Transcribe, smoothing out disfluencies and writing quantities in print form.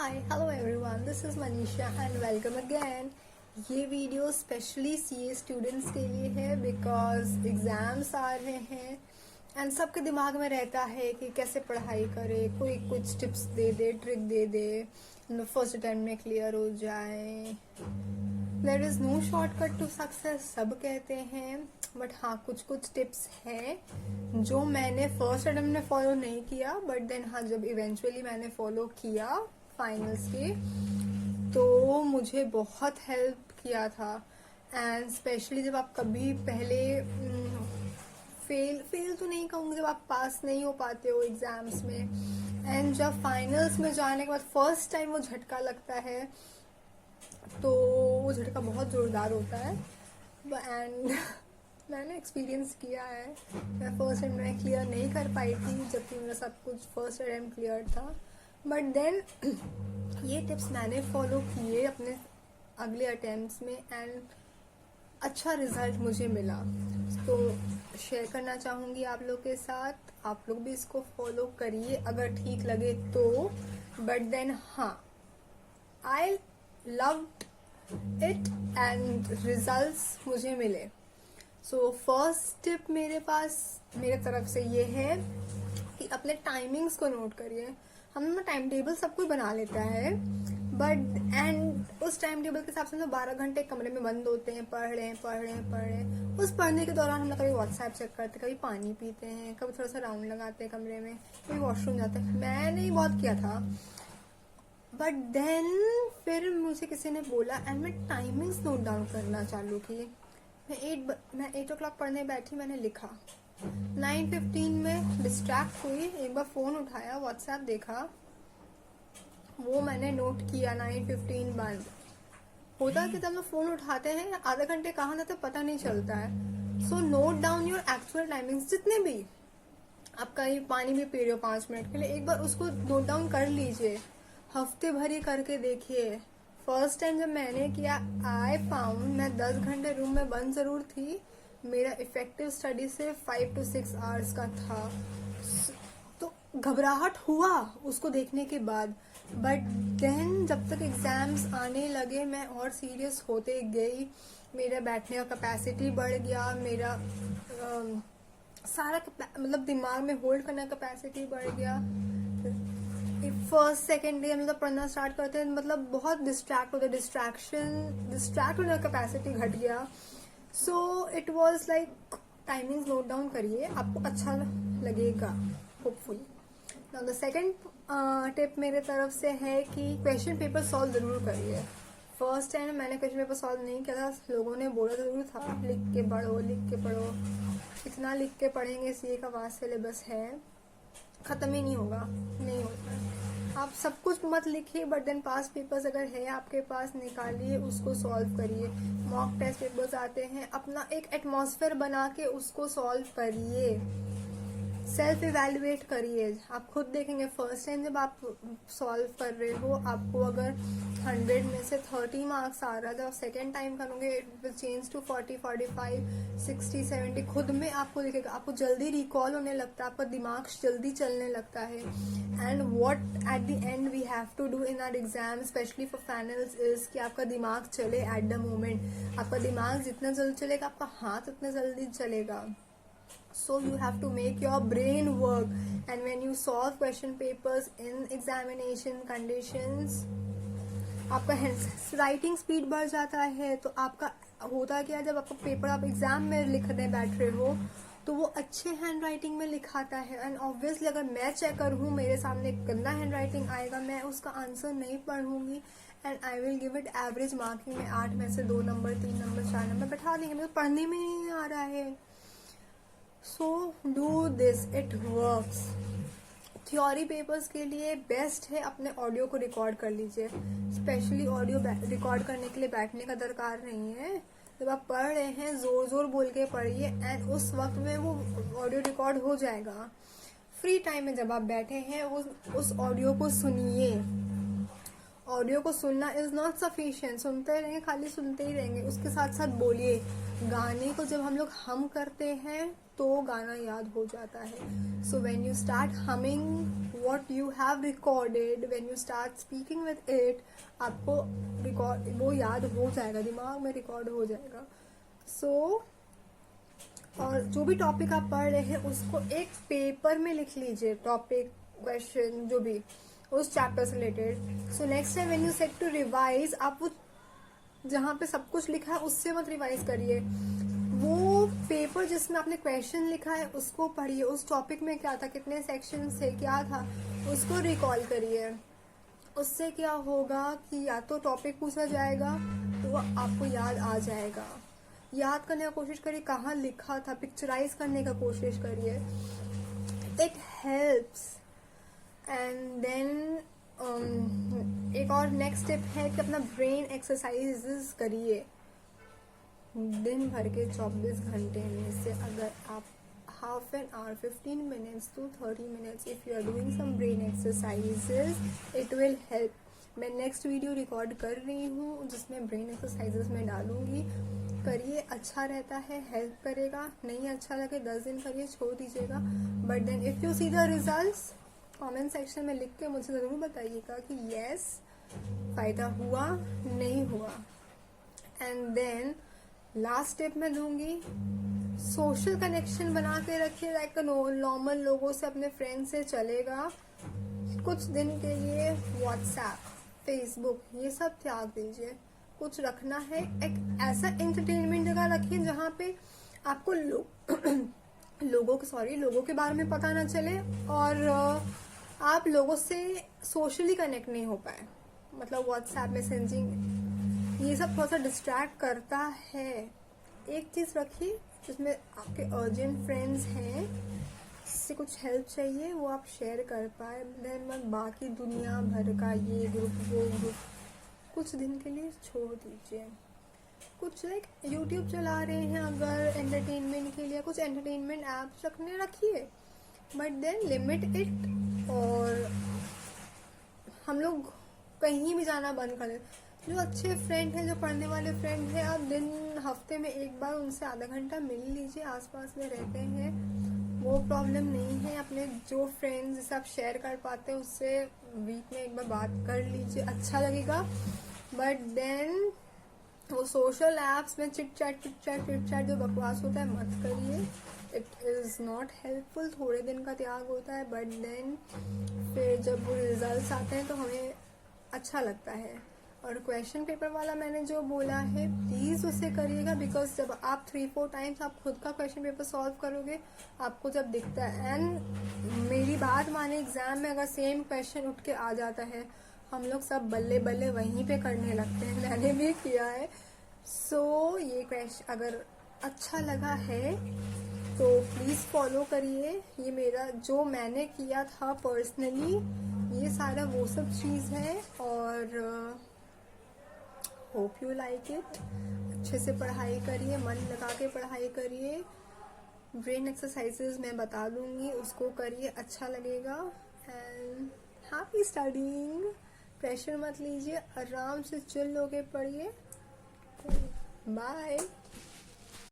Hi hello everyone, this is Manisha and welcome again. ये video specially CA students के लिए है बिकॉज एग्ज़ाम्स आ रहे हैं एंड सबके दिमाग में रहता है कि कैसे पढ़ाई करें। कोई कुछ टिप्स दे दे, ट्रिक दे दे, फर्स्ट अटेम्प्ट में क्लियर हो जाए। There is no shortcut to success, सब कहते हैं, बट हाँ कुछ कुछ टिप्स हैं जो मैंने फर्स्ट अटेम्प्ट में फॉलो नहीं किया, बट देन हाँ जब इवेंचुअली मैंने फॉलो किया फाइनल्स के तो मुझे बहुत हेल्प किया था। एंड स्पेशली जब आप कभी पहले फेल तो नहीं कहूँगी, जब आप पास नहीं हो पाते हो एग्जाम्स में एंड जब फाइनल्स में जाने के बाद फर्स्ट टाइम वो झटका लगता है तो वो झटका बहुत ज़ोरदार होता है। एंड मैंने एक्सपीरियंस किया है। मैं फर्स्ट अटेम्प्ट में क्लियर नहीं कर पाई थी जबकि मेरा सब कुछ फर्स्ट अटेम्प्ट क्लियर था, बट देन ये टिप्स मैंने फॉलो किए अपने अगले अटेम्प्ट्स में एंड अच्छा रिजल्ट मुझे मिला। तो शेयर करना चाहूँगी आप लोग के साथ, आप लोग भी इसको फॉलो करिए अगर ठीक लगे तो। बट देन हाँ, I loved it and results मुझे मिले। सो फर्स्ट टिप मेरे तरफ से ये है कि अपने टाइमिंग्स को नोट करिए। हम ना टाइम टेबल सब कोई बना लेता है, बट एंड उस टाइम टेबल के हिसाब से हम 12 घंटे कमरे में बंद होते हैं, पढ़ रहे हैं। उस पढ़ने के दौरान हम लोग कभी व्हाट्सएप चेक करते हैं, कभी पानी पीते हैं, कभी थोड़ा सा राउंड लगाते हैं कमरे में, कभी वॉशरूम जाते हैं। मैंने ही बहुत किया था, बट देन फिर मुझे किसी ने बोला एंड मैं टाइमिंग्स नोट डाउन करना चालू की। मैं 8 o'clock पढ़ने बैठी, मैंने लिखा। 9:15 में डिस्ट्रैक्ट हुई, एक बार फोन उठाया, व्हाट्सएप देखा, वो मैंने नोट किया। 9:15 बंद होता कि जब हम फोन उठाते हैं आधे घंटे कहाँ जाते पता नहीं चलता है। So note down your actual timings, जितने भी आप कहीं पानी भी पी रहे हो 5 मिनट के लिए, एक बार उसको नोट डाउन कर लीजिए। हफ्ते भर ही करके देखिए। फर्स्ट टाइम जब मैंने किया आई फाउंड मैं 10 घंटे रूम में बंद जरूर थी, मेरा इफेक्टिव स्टडी से 5 to 6 आवर्स का था। तो घबराहट हुआ उसको देखने के बाद, बट देन जब तक एग्जाम्स आने लगे मैं और सीरियस होते गई। मेरा बैठने का कैपेसिटी बढ़ गया, मेरा सारा मतलब दिमाग में होल्ड करने का कैपेसिटी बढ़ गया। फर्स्ट सेकेंड डे मतलब पढ़ना स्टार्ट करते हैं, मतलब बहुत डिस्ट्रैक्ट होने का कैपेसिटी घट गया। So it was like timing note down करिए, आपको अच्छा लगेगा hopefully. Now the second tip मेरे तरफ से है कि क्वेश्चन पेपर सॉल्व जरूर करिए। फर्स्ट टाइम मैंने क्वेश्चन पेपर सॉल्व नहीं किया था, लोगों ने बोला जरूर था लिख के पढ़ो। इतना लिख के पढ़ेंगे, सीए का वास्ट सिलेबस है, खत्म ही नहीं होगा, नहीं होता है। आप सब कुछ मत लिखिए, बट देन पास पेपर्स अगर है आपके पास निकालिए, उसको सॉल्व करिए। मॉक टेस्ट पेपर्स आते हैं, अपना एक एटमॉस्फेयर बना के उसको सॉल्व करिए, सेल्फ इवेल्युएट करिए। आप खुद देखेंगे फर्स्ट टाइम जब आप सॉल्व कर रहे हो, आपको अगर 100 में से 30 मार्क्स आ रहा है, जब आप सेकेंड टाइम करोगे इट विल चेंज टू 40, 45, 60, 70। खुद में आपको दिखेगा, आपको जल्दी रिकॉल होने लगता है, आपका दिमाग जल्दी चलने लगता है। And what at the end we have to do in our exam specially for finals is कि आपका दिमाग चले एट द मोमेंट। आपका दिमाग जितना जल्दी चलेगा आपका हाथ उतना जल्दी चलेगा। So you have to make your brain work, and when you solve question papers in examination conditions, आपका राइटिंग स्पीड बढ़ जाता है। तो आपका होता क्या, जब आपका पेपर आप एग्जाम में लिखने बैठ रहे हो तो वो अच्छे हैंड राइटिंग में लिखाता है। एंड ऑब्वियसली अगर मैं चेकर हूँ, मेरे सामने गंदा हैंड राइटिंग आएगा, मैं उसका आंसर नहीं पढ़ूंगी and I will give it average marking में 8 में से 2 नंबर, 3 नंबर, 4 नंबर बैठा देंगे। मुझे पढ़ने में नहीं आ रहा है। So do this, it works. Theory papers के लिए बेस्ट है अपने ऑडियो को रिकॉर्ड कर लीजिए। स्पेशली ऑडियो रिकॉर्ड करने के लिए बैठने का दरकार नहीं है। जब आप पढ़ रहे हैं जोर जोर बोल के पढ़िए एंड उस वक्त में वो ऑडियो रिकॉर्ड हो जाएगा। फ्री टाइम में जब आप बैठे हैं उस ऑडियो को सुनिए ऑडियो को सुनना इज नॉट सफिशिएंट, सुनते रहेंगे, खाली सुनते ही रहेंगे, उसके साथ साथ बोलिए। गाने को जब हम लोग हम करते हैं तो गाना याद हो जाता है। So when you start humming what you have recorded, when you start speaking with it, आपको रिकॉर्ड वो याद हो जाएगा, दिमाग में रिकॉर्ड हो जाएगा। सो और जो भी टॉपिक आप पढ़ रहे हैं उसको एक पेपर में लिख लीजिए, टॉपिक, क्वेश्चन, जो भी उस चैप्टर से related. So next time when you set to revise, आप वो जहाँ पे सब कुछ लिखा है उससे मत रिवाइज करिए, वो पेपर जिसमें आपने क्वेश्चन लिखा है उसको पढ़िए, उस टॉपिक में क्या था, कितने सेक्शन से क्या था, उसको रिकॉल करिए। उससे क्या होगा कि या तो टॉपिक पूछा जाएगा तो आपको याद आ जाएगा। याद करने का कोशिश करिए कहाँ लिखा था, पिक्चराइज करने का कोशिश करिए, इट हेल्प्स। एंड देन एक और नेक्स्ट स्टेप है कि अपना ब्रेन एक्सरसाइजेस करिए। दिन भर के 24 घंटे में से अगर आप half an hour, 15 minutes to 30 minutes if you are doing some brain exercises, it will help. मैं नेक्स्ट वीडियो रिकॉर्ड कर रही हूँ जिसमें ब्रेन एक्सरसाइजेस में डालूंगी, करिए, अच्छा रहता है, हेल्प करेगा। नहीं अच्छा लगे 10 दिन करिए, छोड़ दीजिएगा, but then if you see the results, comment section में लिख के मुझे ज़रूर बताइएगा कि यस फ़ायदा हुआ, नहीं हुआ। एंड देन लास्ट स्टेप मैं दूंगी, सोशल कनेक्शन बना के रखिए, लाइक नॉर्मल लोगों से, अपने फ्रेंड से चलेगा कुछ दिन के लिए। व्हाट्सएप, फेसबुक, ये सब त्याग दीजिए, कुछ रखना है, एक ऐसा एंटरटेनमेंट जगह रखिए जहाँ पे आपको लोगों के बारे में पता ना चले और आप लोगों से सोशली कनेक्ट नहीं हो पाए। मतलब व्हाट्सएप, मैसेजिंग, ये सब थोड़ा सा डिस्ट्रैक्ट करता है। एक चीज़ रखिए जिसमें आपके अर्जेंट फ्रेंड्स हैं, जिससे कुछ हेल्प चाहिए, वो आप शेयर कर पाए। देन मत बाकी दुनिया भर का ये ग्रुप वो ग्रुप, कुछ दिन के लिए छोड़ दीजिए। कुछ लाइक यूट्यूब चला रहे हैं अगर एंटरटेनमेंट के लिए, कुछ एंटरटेनमेंट ऐप्स रखिए, बट देन लिमिट इट। और हम लोग कहीं भी जाना बंद कर दें। जो अच्छे फ्रेंड हैं, जो पढ़ने वाले फ्रेंड हैं, आप हफ्ते में एक बार उनसे आधा घंटा मिल लीजिए, आसपास में रहते हैं, वो प्रॉब्लम नहीं है। अपने जो फ्रेंड्स जिसे आप शेयर कर पाते हैं उससे वीक में एक बार बात कर लीजिए, अच्छा लगेगा। बट देन वो सोशल एप्स में चिट चैट जो बकवास होता है मत करिए, इट इज़ नॉट हेल्पफुल। थोड़े दिन का त्याग होता है, बट देन फिर जब वो रिजल्ट्स आते हैं तो हमें अच्छा लगता है। और क्वेश्चन पेपर वाला मैंने जो बोला है, प्लीज़ उसे करिएगा, बिकॉज जब आप 3-4 टाइम्स आप खुद का क्वेश्चन पेपर सॉल्व करोगे, आपको जब दिखता है, एंड मेरी बात माने, एग्जाम में अगर सेम क्वेश्चन उठ के आ जाता है, हम लोग सब बल्ले बल्ले वहीं पे करने लगते हैं, मैंने भी किया है। सो ये क्वेश्चन अगर अच्छा लगा है तो प्लीज़ फॉलो करिए। ये मेरा जो मैंने किया था पर्सनली, ये सारा वो सब चीज़ है। और होप यू लाइक इट। अच्छे से पढ़ाई करिए, मन लगा के पढ़ाई करिए। ब्रेन एक्सरसाइजेज मैं बता दूंगी, उसको करिए, अच्छा लगेगा। And happy studying. प्रेशर मत लीजिए, आराम से चिल होके पढ़िए। बाय।